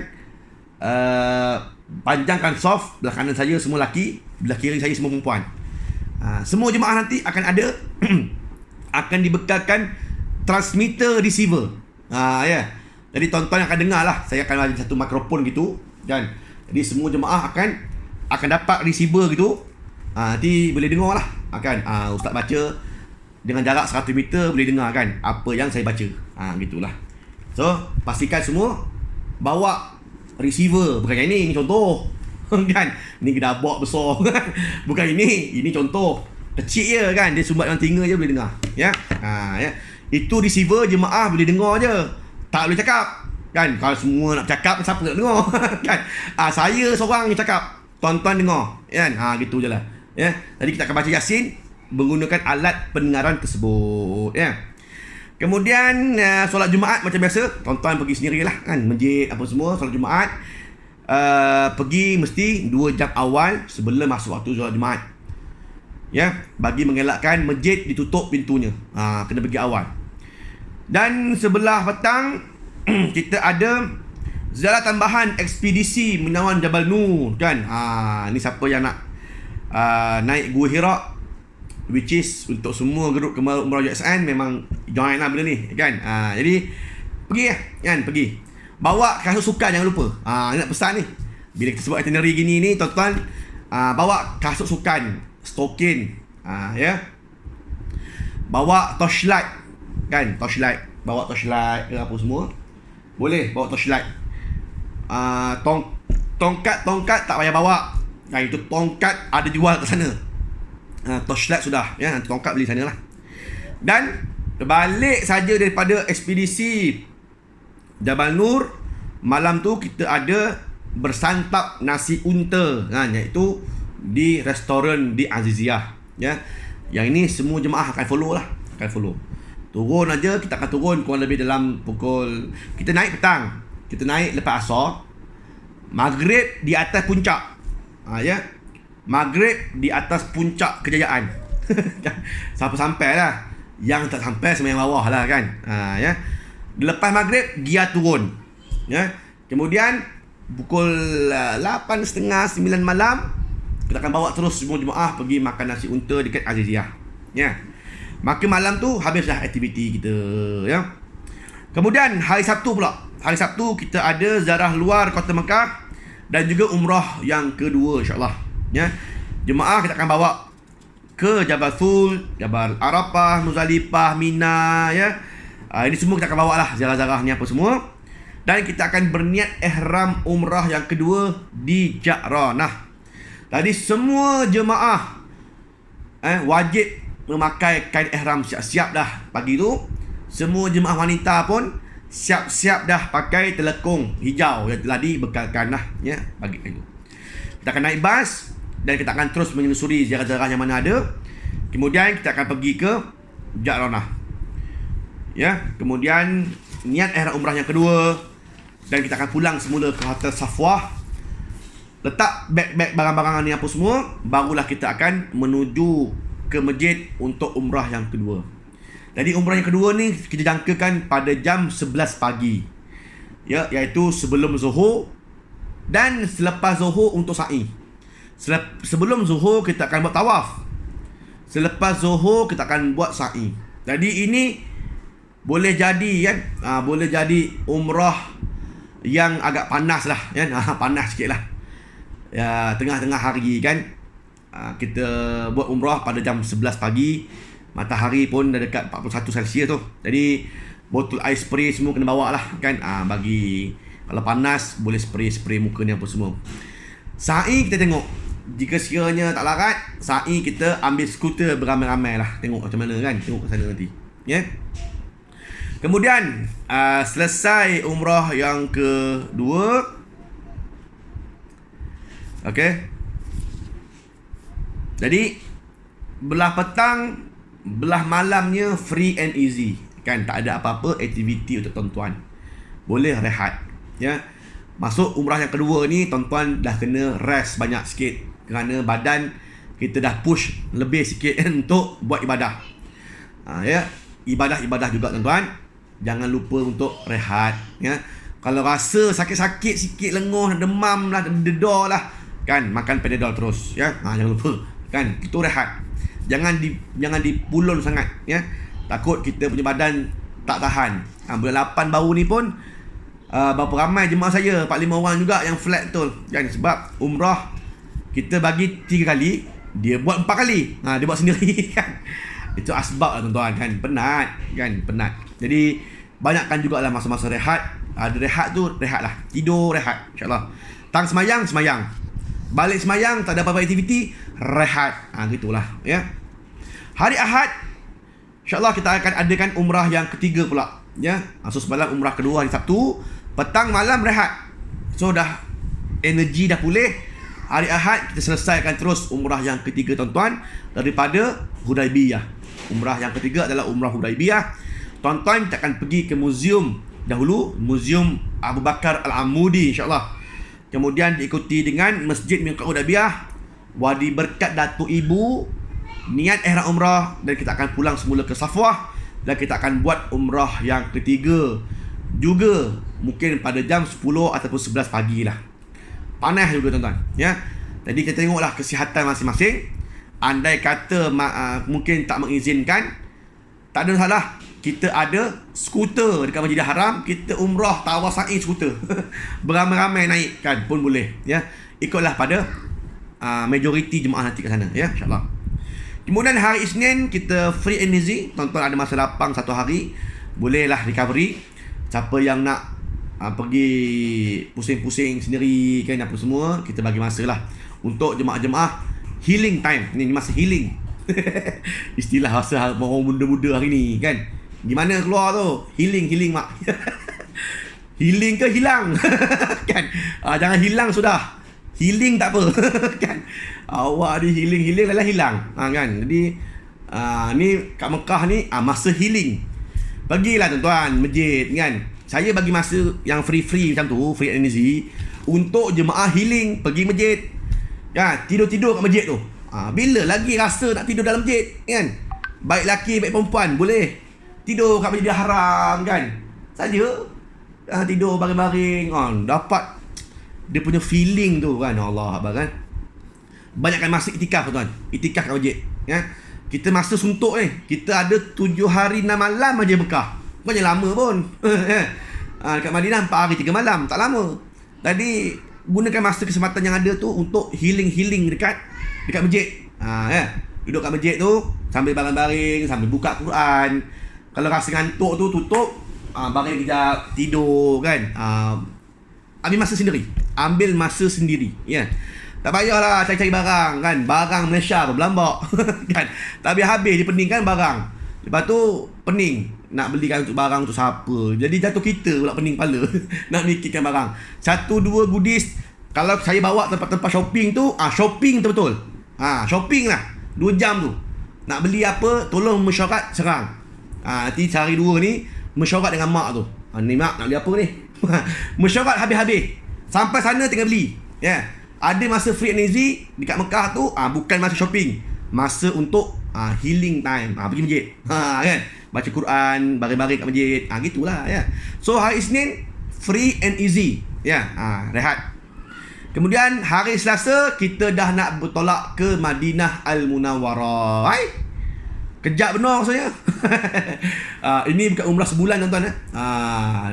[SPEAKER 1] panjangkan soft. Belah kanan saya semua lelaki, belah kiri saya semua perempuan. Semua jemaah nanti akan ada akan dibekalkan transmitter receiver. Ya. Jadi tuan-tuan akan dengar lah. Saya akan ada satu mikrofon gitu kan. Jadi semua jemaah akan dapat receiver gitu. Nanti boleh dengar lah. Ustaz baca dengan jarak 100 meter boleh dengar kan apa yang saya baca. Gitulah. So, pastikan semua bawa receiver. Bukan yang ini contoh. Kan? Ini gedabak besar. Bukan ini contoh. Kecil je kan. Dia sumbat dalam telinga je boleh dengar. Ya. Ya. Itu receiver jemaah boleh dengar je. Tak boleh cakap. Kan? Kalau semua nak cakap, siapa nak dengar? Kan? Saya seorang yang cakap. Tuan-tuan dengar. Kan? Gitu je lah. Ya. Jadi kita akan baca Yasin menggunakan alat pendengaran tersebut. Ya. Kemudian solat Jumaat macam biasa, tuan-tuan pergi sendirilah kan, masjid apa semua solat Jumaat. Pergi mesti 2 jam awal sebelum masuk waktu solat Jumaat. Ya, bagi mengelakkan masjid ditutup pintunya. Kena pergi awal. Dan sebelah petang kita ada ziarah tambahan ekspedisi menawan Jabal Nur kan. Ni siapa yang nak naik Gua Hira, which is untuk semua grup Umrah UXN memang join lah benda ni kan. Jadi pergi lah kan, pergi bawa kasut sukan, jangan lupa. Nak pesan ni bila kita sebut itinerary gini ni tuan-tuan, bawa kasut sukan, stokin, ya, bawa torchlight kan, bawa torchlight ke apa semua boleh, bawa torchlight. Tongkat tak payah bawa kan, itu tongkat ada jual kat sana. Torchlight sudah ya, nanti tongkat beli sana lah. Dan balik saja daripada ekspedisi Jabal Nur, malam tu kita ada bersantap nasi unta iaitu di restoran di Aziziyah ya. Yang ini semua jemaah akan follow lah, turun aja. Kita akan turun kurang lebih dalam pukul, kita naik petang, kita naik lepas asar, maghrib di atas puncak. Ya, maghrib di atas puncak kejayaan. Sampai lah. Yang tak sampai sembahyang bawah lah kan. Ya. Lepas maghrib dia turun. Ya. Kemudian pukul 8.30 9 malam kita akan bawa terus semua jemaah pergi makan nasi unta dekat Aziziyah. Ya. Maka malam tu habislah aktiviti kita ya. Kemudian hari Sabtu pula. Hari Sabtu kita ada ziarah luar Kota Mekah dan juga umrah yang kedua insya-Allah. Ya. Jemaah kita akan bawa ke Jabal Thul, Jabal Arafah, Muzdalifah, Mina ya. Ini semua kita akan bawa lah ziarah-ziarahnya apa semua. Dan kita akan berniat ihram umrah yang kedua di Ja'ranah. Tadi semua jemaah wajib memakai kain ihram, siap-siap dah pagi tu. Semua jemaah wanita pun siap-siap dah pakai telekung hijau yang telah dibekalkan lah ya pagi itu. Kita akan naik bas dan kita akan terus menyusuri ziarah-ziarah yang mana ada. Kemudian kita akan pergi ke Ja'ranah. Ya, kemudian niat ihram umrah yang kedua dan kita akan pulang semula ke Hotel Safwah. Letak beg-beg barang-barang ni apa semua, barulah kita akan menuju ke masjid untuk umrah yang kedua. Jadi umrah yang kedua ni kita jangkakan pada jam 11 pagi. Ya, iaitu sebelum Zuhur dan selepas Zuhur untuk sa'i. Sebelum Zuhur kita akan buat tawaf. Selepas Zuhur kita akan buat sa'i. Jadi ini boleh jadi kan, boleh jadi umrah yang agak panas lah kan, panas sikit lah ya, tengah-tengah hari kan. Kita buat umrah pada jam 11 pagi, matahari pun dah dekat 41 Celsius tu. Jadi botol air spray semua kena bawa lah kan, bagi kalau panas boleh spray muka ni apa semua. Sa'i kita tengok, jika sekiranya tak larat, sa'i kita ambil skuter beramai-ramai lah, tengok macam mana kan, tengok ke sana nanti ya. Kemudian selesai umrah yang kedua, okey. Jadi belah petang, belah malamnya free and easy kan, tak ada apa-apa aktiviti untuk tuan-tuan, boleh rehat ya. Masuk umrah yang kedua ni tuan-tuan dah kena rest banyak sikit kerana badan kita dah push lebih sikit untuk buat ibadah. Ya, ibadah juga tuan-tuan. jangan lupa untuk rehat, ya. Kalau rasa sakit-sakit sikit, lenguh, demam lah, dedor lah, kan, makan Panadol terus, ya. Jangan lupa, kan, itu rehat. Jangan dipulun sangat, ya. Takut kita punya badan tak tahan. Bulan 8 baru ni pun berapa ramai jemaah saya, 4-5 orang juga yang flat betul, kan. Sebab umrah kita bagi 3 kali, dia buat 4 kali. Dia buat sendiri kan. Itu asbab lah tuan-tuan, kan. Penat. Jadi banyakkan jugalah masa-masa rehat. Ada rehat tu, rehat lah. Tidur, rehat, insyaAllah. Tang semayang. Balik semayang, tak ada apa-apa aktiviti, rehat. Gitulah, ya. Hari Ahad, insyaAllah kita akan adakan umrah yang ketiga pula, ya. So semalam umrah kedua hari Sabtu, petang malam rehat. So dah energi dah pulih. Hari Ahad kita selesaikan terus umrah yang ketiga tuan-tuan daripada Hudaibiyah. Umrah yang ketiga adalah umrah Hudaibiyah. Tuan-tuan kita akan pergi ke muzium dahulu, Muzium Abu Bakar Al-Amudi insyaAllah. Kemudian diikuti dengan Masjid Miqat Hudaibiyah, Wadi Berkat Datuk Ibu, niat ihram umrah, dan kita akan pulang semula ke Safwah dan kita akan buat umrah yang ketiga juga mungkin pada jam 10 ataupun 11 pagi lah. Panas juga tuan-tuan, ya. Jadi kita tengoklah kesihatan masing-masing. Andai kata mungkin tak mengizinkan, tak ada masalah. Kita ada skuter dekat Masjidil Haram, kita umrah tawaf sa'i skuter. Beramai-ramai naik kan pun boleh, ya. Ikutlah pada majoriti jemaah nanti kat sana, ya, insya-Allah. Kemudian hari Isnin kita free and easy. Tuan-tuan ada masa lapang 1 hari, bolehlah recovery. Siapa yang nak pergi pusing-pusing sendiri kan apa semua, kita bagi masa lah untuk jemaah-jemaah healing time. Ni masa healing. Istilah bahasa orang muda-muda hari ni kan. Gimana keluar tu? Healing mak. Healing ke hilang? Kan? Jangan hilang sudah. Healing tak apa. Kan? Awak ni healing adalah hilang. Kan? Jadi ni kat Mekah ni masa healing. Pergilah tuan-tuan masjid kan. Saya bagi masa yang free macam tu, free and easy, untuk jemaah healing, pergi masjid. Ya, tidur-tidur kat masjid tu. Bila lagi rasa nak tidur dalam masjid, kan? Baik lelaki, baik perempuan, boleh tidur kat Masjidil Haram, kan? Saja tidur baring-baring, dapat dia punya feeling tu, kan? Allah Akbar, kan? Banyakkan masa itikaf, tuan. Itikaf kat masjid, ya. Kita masa suntuk ni, kita ada 7 hari 6 malam aja Mekah. Bukannya lama pun. Dekat Madinah 4 hari 3 malam, tak lama. Jadi gunakan masa kesempatan yang ada tu untuk healing dekat masjid. Duduk kat masjid tu sambil baring-baring, sambil buka Quran. Kalau rasa ngantuk tu tutup, baring kejap, tidur kan. Ambil masa sendiri, ya. Tak payahlah cari-cari barang kan. Barang Malaysia pun berlambak kan. Tak habis dia peningkan barang. Lepas tu pening nak belikan untuk barang untuk siapa. Jadi jatuh kita pula pening kepala nak mikirkan barang. 1-2 goodies. Kalau saya bawa tempat-tempat shopping tu, shopping betul-betul. Shopping lah 2 jam tu. Nak beli apa, tolong mesyuarat serang. Nanti hari 2 ni mesyuarat dengan mak tu. Ni mak nak beli apa ni? Mesyuarat habis-habis. Sampai sana tinggal beli. Ya. Ada masa free and easy dekat Mekah tu, bukan masa shopping. Masa untuk healing time. Pergi masjid. Kan? Baca Quran, baring-baring kat masjid. Gitulah, ya. So hari Isnin free and easy. Ya, rehat. Kemudian hari Selasa kita dah nak bertolak ke Madinah Al-Munawwarah. Kejap benar maksudnya. Ini bukan umrah sebulan tuan-tuan.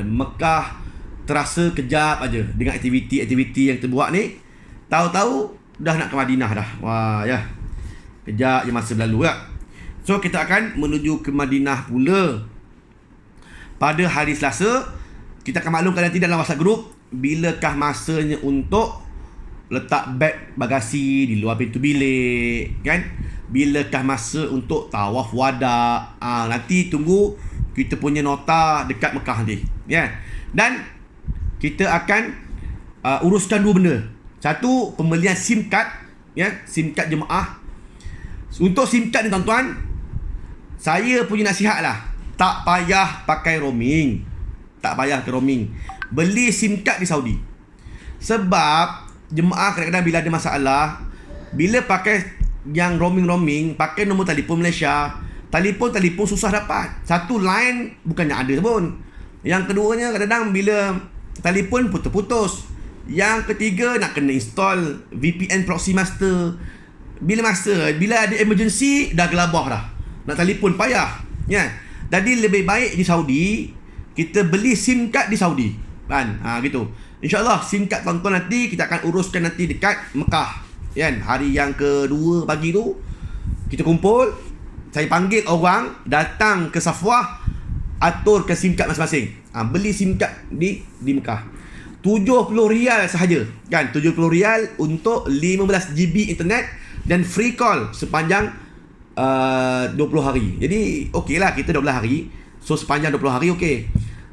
[SPEAKER 1] Mekah terasa kejap aja dengan aktiviti-aktiviti yang kita buat ni. Tahu-tahu dah nak ke Madinah dah. Wah, ya. Kejap je masa berlalu ya. So kita akan menuju ke Madinah pula pada hari Selasa. Kita akan maklumkan nanti dalam WhatsApp group bilakah masanya untuk letak beg bagasi di luar pintu bilik, kan? Bilakah masa untuk tawaf wada. Nanti tunggu kita punya nota dekat Mekah nanti, ya. Dan kita akan uruskan 2 benda. Satu, pembelian SIM card, ya, SIM card jemaah. Untuk SIM card ni tuan-tuan, saya punya nasihat lah, tak payah pakai roaming. Beli SIM card di Saudi. Sebab jemaah kadang-kadang bila ada masalah, bila pakai yang roaming, pakai nombor telefon Malaysia, telefon susah dapat. Satu, line bukannya ada pun. Yang keduanya, kadang-kadang bila telefon putus-putus. Yang ketiga, nak kena install VPN proxy master. Bila ada emergency, dah gelabah dah. Nak telefon payah, ya. Jadi lebih baik di Saudi kita beli SIM card di Saudi, kan? Gitu. InsyaAllah SIM card tuan-tuan nanti kita akan uruskan nanti dekat Mekah, kan? Hari yang kedua pagi tu kita kumpul, saya panggil orang datang ke Safwah, aturkan SIM card masing-masing. Beli SIM card di Mekah. 70 rial sahaja, kan? 70 rial untuk 15 GB internet dan free call sepanjang 20 hari. Jadi okeylah, kita 12 hari. So sepanjang 20 hari okey.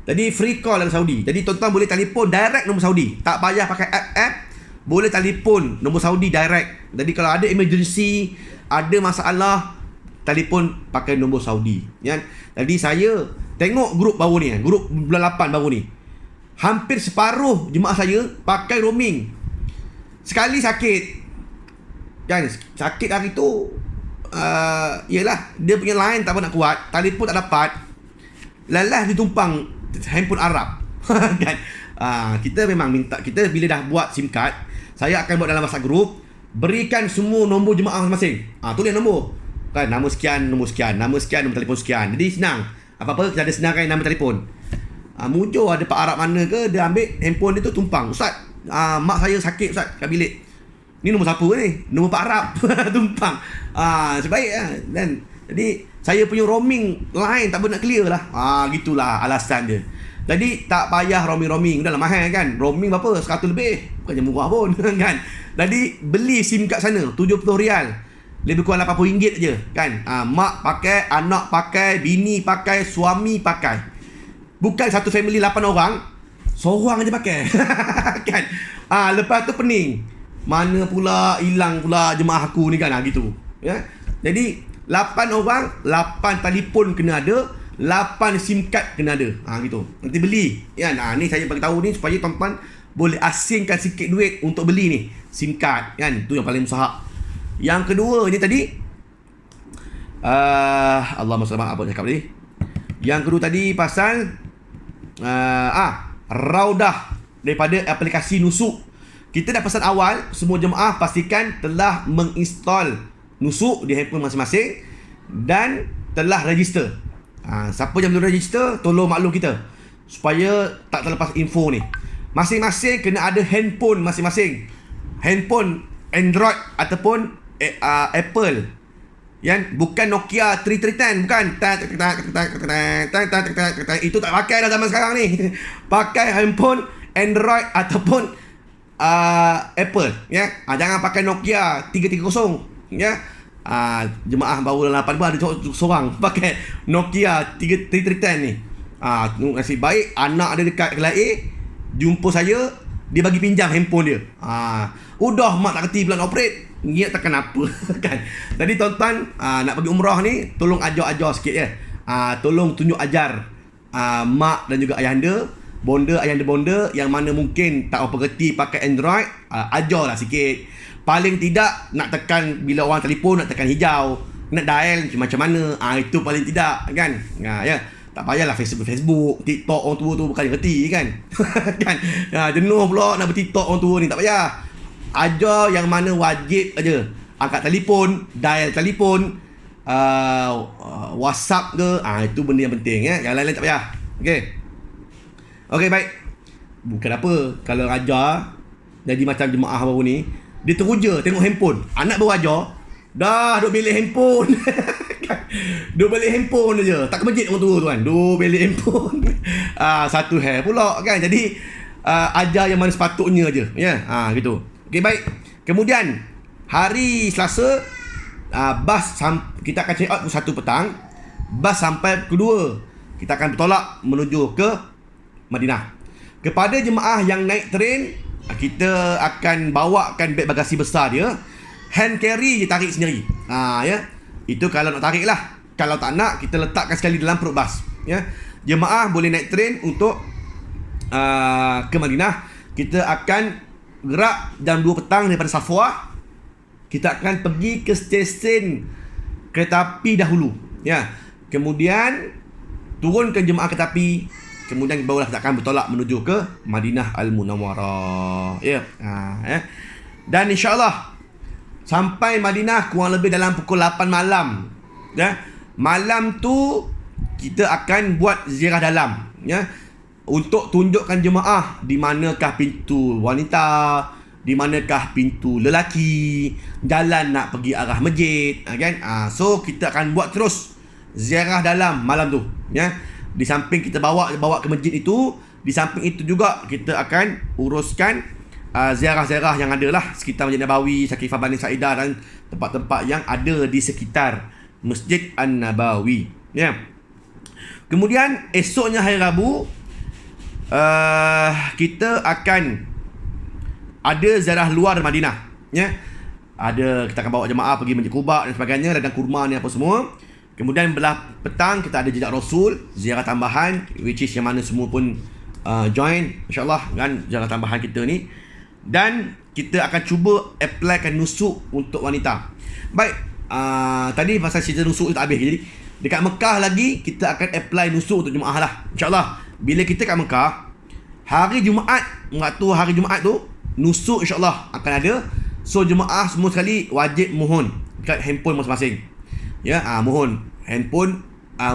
[SPEAKER 1] Jadi free call dalam Saudi. Jadi tuan-tuan boleh telefon direct nombor Saudi. Tak payah pakai app. Boleh telefon nombor Saudi direct. Jadi kalau ada emergency, ada masalah, telefon pakai nombor Saudi, kan? Jadi saya tengok grup baru ni, grup bulan 8 baru ni. Hampir separuh jemaah saya pakai roaming. Sekali sakit, kan? Sakit hari tu, yelah, dia punya line tak nak kuat, telefon tak dapat, lalas ditumpang handphone Arab. Kan? Kita memang minta, kita bila dah buat SIM card, saya akan buat dalam WhatsApp group, berikan semua nombor jemaah masing-masing. Tulis nombor, kan? Nama sekian, nombor sekian, nama sekian, nombor telefon sekian. Jadi senang. Apa-apa kita ada senangkan nama telefon. Mujur ada Pak Arab mana ke, dia ambil handphone dia tu tumpang. Ustaz, mak saya sakit Ustaz kat bilik. Ni nombor siapa ni? Nombor Pak Arab. Tumpang. Sebaik lah. Dan jadi saya punya roaming line tak pernah clear lah. Gitulah alasan dia. Jadi tak payah roaming. Dah lah mahal kan. Roaming berapa? 100 lebih. Bukannya murah pun. Kan? Jadi beli SIM kat sana 70 rial. Lebih kurang RM80 je, kan? Mak pakai, anak pakai, bini pakai, suami pakai. Bukan satu family 8 orang, seorang je pakai. Kan? Lepas tu pening. Mana pula hilang pula jemaah aku ni, kan? Gitu. Ya. Jadi 8 orang, 8 telefon kena ada, 8 SIM card kena ada. Gitu. Nanti beli. Ya, ni saya bagi tahu ni supaya tuan-tuan boleh asingkan sikit duit untuk beli ni SIM card, kan? Tu yang paling mustahak. Yang kedua ni tadi, Allah masalah apa cakap tadi. Yang kedua tadi pasal Raudah daripada aplikasi Nusuk. Kita dah pesan awal, semua jemaah pastikan telah menginstall Nusuk di handphone masing-masing dan telah register. Siapa yang belum register, tolong maklum kita supaya tak terlepas info ni. Masing-masing kena ada handphone masing-masing. Handphone Android ataupun Apple, yang bukan Nokia 3310, bukan. Itu tak pakai dah zaman sekarang ni. Pakai handphone Android ataupun Apple, ya. Jangan pakai Nokia 330, ya. Jemaah baru dalam 8 pun ada seorang pakai Nokia 3310 ni. Nasib baik anak dia dekat Kelai, jumpa saya, dia bagi pinjam handphone dia. Udah mak tak kerti bulan operate, ingat takkan apa. Kan? Jadi tuan-tuan, nak pergi umrah ni, tolong ajar sikit ya. Tolong tunjuk ajar mak dan juga ayahanda, ayahanda yang mana mungkin tak apa kerti pakai Android, ajarlah sikit. Paling tidak nak tekan, bila orang telefon nak tekan hijau, nak dial macam mana, itu paling tidak, kan? Ya. Tak payahlah Facebook, TikTok orang tua tu bukan kerti, kan? Kan? Jenuh pula nak berTikTok orang tua ni, tak payah. Ajar yang mana wajib aja. Angkat telefon, dial telefon, WhatsApp ke, itu benda yang penting, ya. Yang lain-lain tak payah. Okey, baik. Bukan apa kalau ajar jadi macam jemaah baru ni, dia teruja tengok handphone. Anak baru ajar, dah duk belik handphone. Duk belik handphone aja. Tak ke masjid orang tua tu, kan. Duk belik handphone. Satu hair pula, kan. Jadi ajar yang mana sepatutnya aja, ya. Gitu. Okey, baik. Kemudian hari Selasa, bas kita akan check out pukul 1 petang. Bas sampai pukul 2. Kita akan bertolak menuju ke Madinah. Kepada jemaah yang naik train, kita akan bawakan beg bagasi besar dia. Hand carry je, tarik sendiri. Ya. Itu kalau nak tarik lah. Kalau tak nak, kita letakkan sekali dalam perut bas, ya. Jemaah boleh naik train untuk ke Madinah. Kita akan gerak jam 2 petang daripada Safwah. Kita akan pergi ke stesen kereta api dahulu, Ya. Kemudian turunkan jemaah kereta api, kemudian barulah kita akan bertolak menuju ke Madinah Al-Munawwarah. Ya. Dan insya-Allah sampai Madinah kurang lebih dalam pukul 8 malam. Ya. Malam tu kita akan buat ziarah dalam, ya. Untuk tunjukkan jemaah di manakah pintu wanita, di manakah pintu lelaki, jalan nak pergi arah masjid, kan? So kita akan buat terus ziarah dalam malam tu, ya. Di samping kita bawa ke masjid itu, di samping itu juga kita akan uruskan ziarah-ziarah yang ada lah sekitar Masjid Nabawi, Sakifah Bani Sa'idah dan tempat-tempat yang ada di sekitar Masjid An-Nabawi, ya. Kemudian esoknya hari Rabu, kita akan ada ziarah luar Madinah, ya. Kita akan bawa jemaah pergi Masjid Quba dan sebagainya, ladang kurma ni apa semua. Kemudian belah petang kita ada jejak Rasul, ziarah tambahan, which is yang mana semua pun join, insya-Allah, kan, ziarah tambahan kita ni. Dan kita akan cuba applykan nusuk untuk wanita. Baik, tadi pasal cerita nusuk tu tak habis. Jadi dekat Mekah lagi kita akan apply nusuk untuk jemaah lah, insya-Allah. Bila kita kat Mekah, hari Jumaat, hari Jumaat tu nusuk insya-Allah akan ada. So jemaah semua sekali wajib mohon dekat handphone masing-masing. Ya, mohon handphone,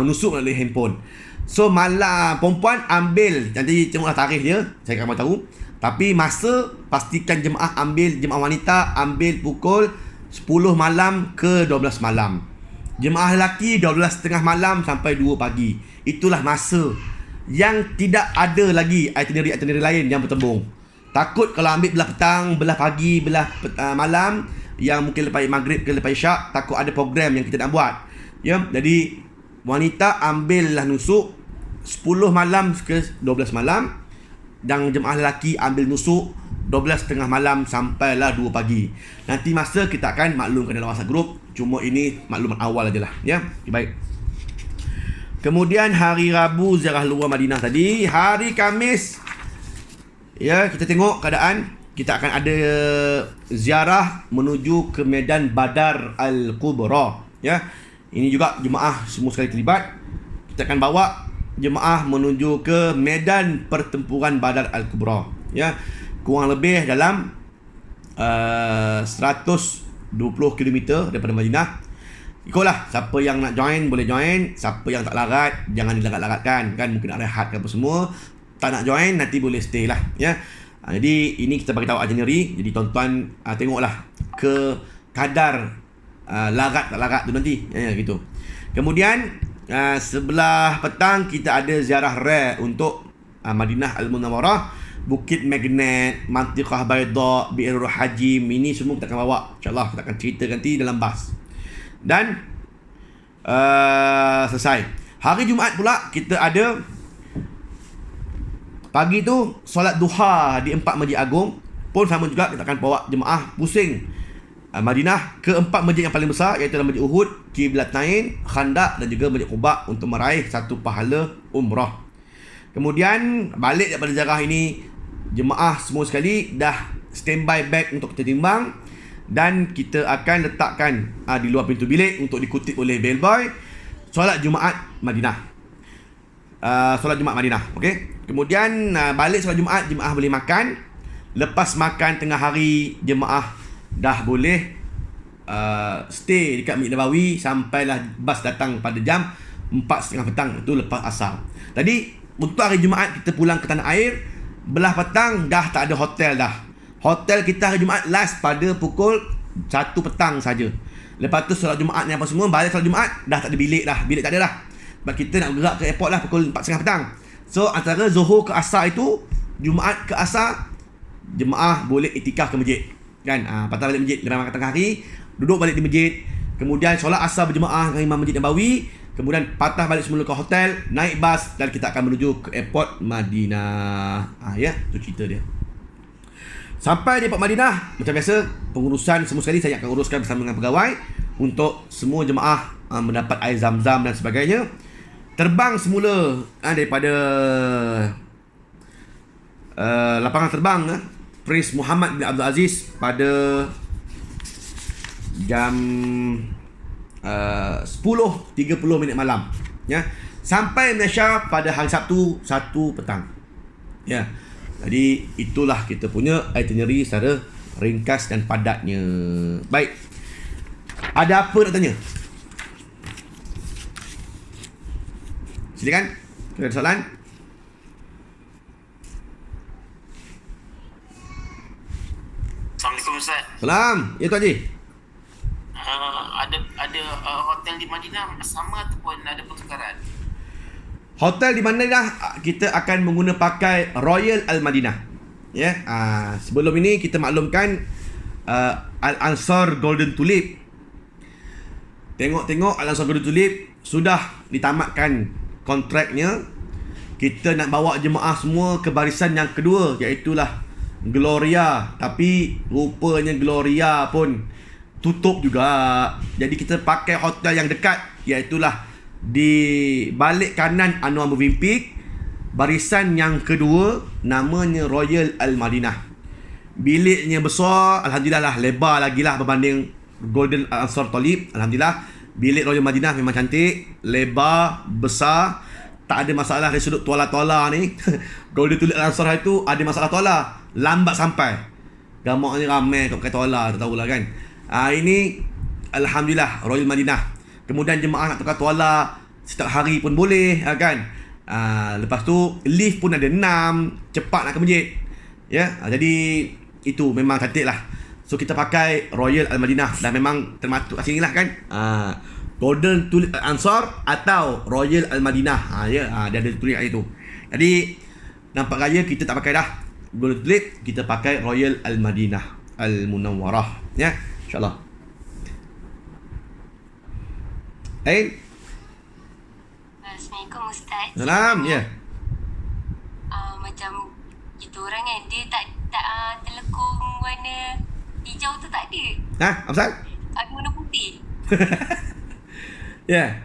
[SPEAKER 1] nusuk melalui handphone. So malam perempuan ambil, nanti tengoklah tarikh dia, saya akan tahu. Tapi masa pastikan jemaah wanita ambil pukul 10 malam ke 12 malam. Jemaah lelaki 12.30 malam sampai 2 pagi. Itulah masa yang tidak ada lagi itinerary lain yang bertembung. Takut kalau ambil belah petang, belah pagi, belah malam, yang mungkin lepas maghrib ke lepas isyak, takut ada program yang kita nak buat. Ya, jadi wanita ambillah nusuk 10 malam ke 12 malam, dan jemaah lelaki ambil nusuk 12.30 malam sampailah 2 pagi. Nanti masa kita akan maklumkan dalam WhatsApp group. Cuma ini maklumat awal ajalah, ya. Baik. Kemudian hari Rabu ziarah luar Madinah tadi. Hari Khamis, ya, kita tengok keadaan. Kita akan ada ziarah menuju ke Medan Badar Al-Kubra, ya. Ini juga jemaah semua sekali terlibat. Kita akan bawa jemaah menuju ke medan pertempuran Badar Al-Kubra, ya. Kurang lebih dalam 120 km daripada Madinah. Ikutlah, siapa yang nak join boleh join, siapa yang tak larat jangan dilarat-laratkan, kan, mungkin nak rehat ke apa semua. Tak nak join nanti boleh stay lah, ya. Jadi ini kita bagi tahu itinerary. Jadi tuan-tuan tengoklah ke kadar larat tak larat tu nanti, ya, gitu. Kemudian sebelah petang kita ada ziarah rare untuk Madinah Al-Munawwarah, Bukit Magnet, Mantiqah Baida, Bi'rul Hajim. Ini semua kita akan bawa, insya-Allah kita akan cerita nanti dalam bas. Dan selesai. Hari Jumaat pula kita ada pagi tu solat duha di 4 Masjid Agung. Pun sama juga kita akan bawa jemaah pusing Madinah ke 4 masjid yang paling besar, iaitu Masjid Uhud, Qiblatain, Khandaq dan juga Masjid Quba untuk meraih satu pahala umrah. Kemudian balik daripada ziarah ini, jemaah semua sekali dah standby bag untuk kita timbang, dan kita akan letakkan di luar pintu bilik untuk dikutip oleh bellboy. Solat Jumaat Madinah. Solat Jumaat Madinah, okey. Kemudian balik solat Jumaat, jemaah boleh makan. Lepas makan tengah hari, jemaah dah boleh stay dekat Masjid Nabawi sampailah bas datang pada jam 4.30 petang, itu lepas asar. Tadi untuk hari Jumaat kita pulang ke tanah air, belah petang dah tak ada hotel dah. Hotel kita hari Jumaat last pada pukul 1 petang saja. Lepas tu solat Jumaat ni apa semua, balik solat Jumaat dah tak ada bilik dah. Bilik tak ada dah. Sebab kita nak gerak ke airport lah pukul 4.30 petang. So antara Zuhur ke Asar itu, Jumaat ke Asar, jemaah boleh itikaf ke masjid, kan. Patah balik masjid dalam tengah hari, duduk balik di masjid, kemudian solat Asar berjemaah dengan Imam Masjid Nabawi, kemudian patah balik semula ke hotel, naik bas, dan kita akan menuju ke airport Madinah. Ya, tu cerita dia. Sampai di airport Madinah, macam biasa, pengurusan semua sekali saya akan uruskan bersama dengan pegawai untuk semua jemaah mendapat air zam-zam dan sebagainya. Terbang semula daripada lapangan terbang Prince Muhammad bin Abdul Aziz pada jam 10.30 minit malam. Ya. Sampai Malaysia pada hari Sabtu 1 petang. Ya. Jadi itulah kita punya itinerary secara ringkas dan padatnya. Baik. Ada apa nak tanya? Silakan. Ada soalan?
[SPEAKER 2] Assalamualaikum Ustaz.
[SPEAKER 1] Salam. Ya Tuan Haji.
[SPEAKER 2] Ada hotel di Madinah sama ataupun ada pertukaran?
[SPEAKER 1] Hotel di Madinah kita akan mengguna pakai Royal Al Madinah. Ya. Sebelum ini kita maklumkan Al Ansar Golden Tulip. Tengok Al Ansar Golden Tulip sudah ditamatkan kontraknya. Kita nak bawa jemaah semua ke barisan yang kedua, iaitulah Gloria. Tapi rupanya Gloria pun tutup juga. Jadi kita pakai hotel yang dekat, iaitulah di balik kanan Anwar Movenpick, barisan yang kedua, namanya Royal Al Madinah. Biliknya besar, alhamdulillah lah, lebar lagi lah berbanding Golden Al Ansar Tulip. Alhamdulillah, bilik Royal Madinah memang cantik, lebar, besar. Tak ada masalah dari sudut tuala-tuala ni. Golden Tulip Al Ansar itu ada masalah tuala, lambat sampai. Gamak ni ramai kat pakai tuala, tak tahulah kan. Ini alhamdulillah Royal Madinah. Kemudian jemaah nak tukar tuala setiap hari pun boleh, kan. Lepas tu lift pun ada 6, cepat nak ke masjid. Ya, jadi itu memang cantik lah. So kita pakai Royal Al Madinah dan memang termasuk kat sini lah kan. Golden Tulip Al Ansar atau Royal Al Madinah. Dia ada tulis kat situ. Jadi nampak raya kita tak pakai dah Golden Tulip, kita pakai Royal Al Madinah Al Munawwarah, ya, insya-Allah.
[SPEAKER 3] Assalamualaikum Ustaz.
[SPEAKER 1] Salam, ya.
[SPEAKER 3] Macam kita orang kan, dia tak telekung warna hijau tu tak ada.
[SPEAKER 1] Apa pasal?
[SPEAKER 3] Ada warna putih.
[SPEAKER 1] Ya.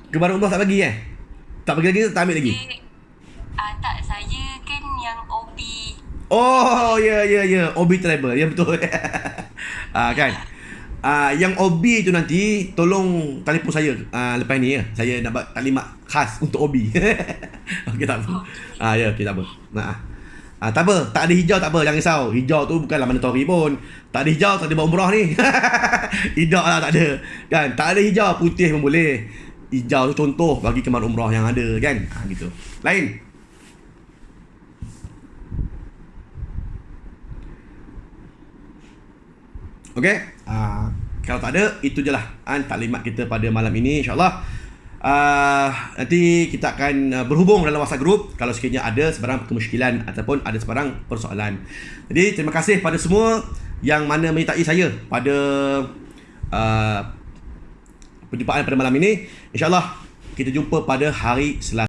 [SPEAKER 1] Kebaran umrah tak bagi tak bagi lagi, tak ambil lagi.
[SPEAKER 3] Tak, saya kan yang OB.
[SPEAKER 1] Oh, ya. OB Travel, ya betul. Kan. Yang OB tu nanti tolong telefon saya lepas ni, ya. Saya nak buat taklimat khas untuk OB. Okey, tak apa. Ya, okey, tak apa. Tak apa, tak ada hijau tak apa, jangan risau. Hijau tu bukanlah mandatory pun. Tak ada hijau, tak ada buat umrah ni. Hijau lah tak ada. Kan, tak ada hijau, putih pun boleh. Hijau tu contoh bagi kemar umrah yang ada, kan. Gitu. Lain. Okey. Kalau tak ada, itu je lah taklimat kita pada malam ini, insyaAllah. Nanti kita akan berhubung dalam WhatsApp group kalau sekiranya ada sebarang kemusykilan ataupun ada sebarang persoalan. Jadi terima kasih pada semua yang mana menyertai saya pada perjumpaan pada malam ini. InsyaAllah kita jumpa pada hari Selasa.